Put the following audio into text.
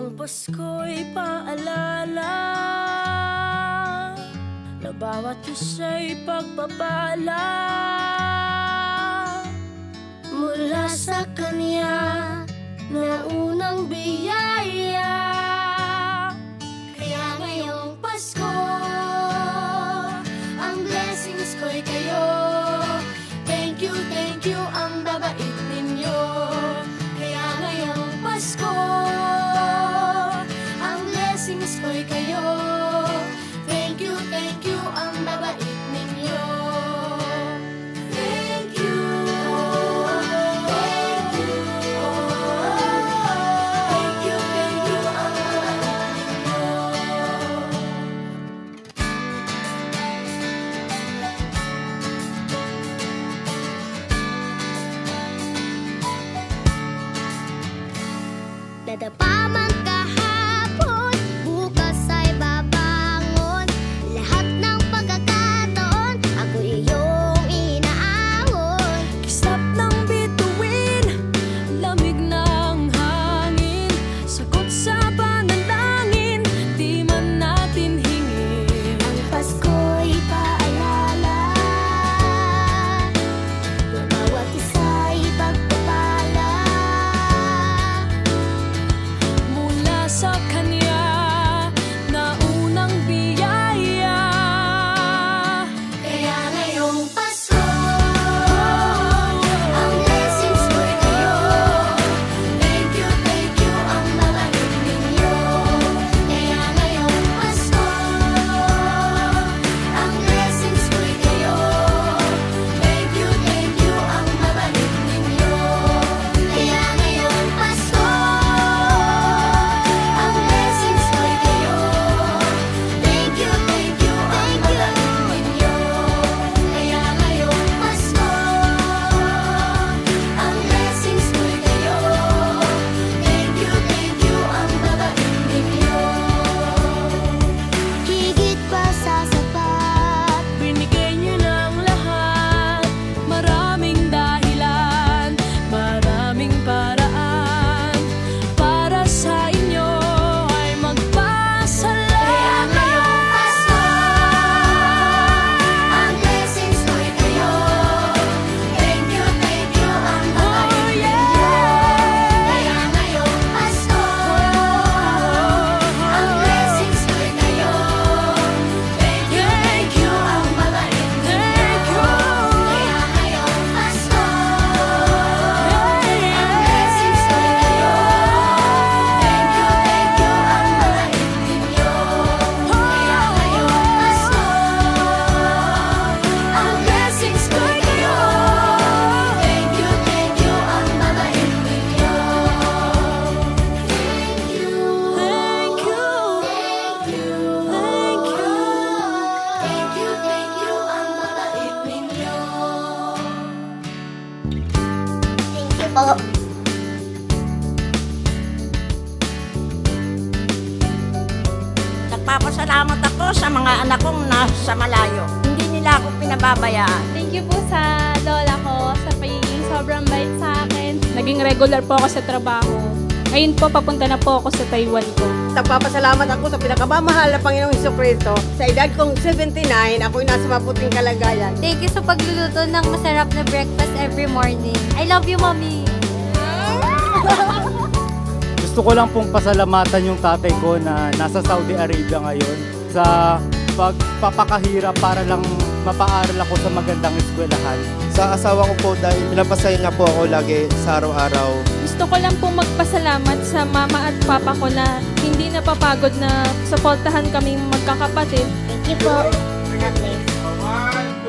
Ang Pasko'y paalala na bawat isa'y pagpapala mula sa Kanya na unang biyaya. Kaya ngayong Pasko, ang blessings ko'y kayo. Thank you, ang babait ninyo. Kaya ngayong Pasko, ang blessings ko'y kayo. Thank you, ang babait ninyo. Thank you, thank you. Thank you, ang babait ninyo. Dadapa man kahapon, bukas ay babangon. Lahat ng pagkakataon, ako iyong inaahon. Kisap ng bituin, lamig ng hangin, sagot sa panalangin, di man natin hingin. Ang Pasko'y paalala na bawat isa'y pagpapala Mula sa Kanya na unang biyaya. Kaya ngayong Pasko, ang blessings ko'y kayo. Thank you, ang babait ninyo. Kaya ngayong Pasko, ang blessings ko'y kayo. Thank you, ang babait ninyo. Kaya ngayong Pasko, ang blessings ko'y kayo. Thank you, ang babait ninyo. Kaya ngayong Pasko, ang blessings ko'y kayo. Thank you, ang babait ninyo. Higit pa sa sapat, Binigay niyo ng lahat, maraming dahilan, maraming paraan, para sa inyo ay magpasalamat. kaya ngayong Pasko, ang blessings ko'y kayo. Thank you, ang babait ninyo. Kaya ngayong Pasko, ang blessings ko'y kayo. Thank you, ang babait ninyo. Kaya ngayong Pasko, ang blessings ko'y kayo. Thank you, ang babait ninyo. Kaya ngayong Pasko, ang blessings ko'y kayo. Thank you, ang babait ninyo. Thank you, Thank you, thank you, thank you. thank you, ang babait ninyo. Thank you po. Nagpapasalamat ako sa mga anak kong nasa malayo. Hindi nila ako pinababayaan. Thank you po sa lola ko sa pagiging sobrang bait sa akin. Naging regular po ako sa trabaho. Ngayon po, papunta na po ako sa Taiwan ko. Nagpapasalamat ako sa pinakamamahal na Panginoong Jesucristo. Sa edad kong 79, ako'y nasa mabuting kalagayan. Thank you sa pagluluto ng masarap na breakfast every morning. I love you, Mommy. Gusto ko lang pong pasalamatan yung tatay ko na nasa Saudi Arabia ngayon sa pagpapakahirap para lang mapaaral ako sa magandang eskwelahan. Sa asawa ko po dahil pinapasaya niya po ako lagi sa araw-araw. Gusto ko lang pong magpasalamat sa mama at papa ko na hindi napapagod na suportahan kaming magkakapatid. Thank you po. God bless.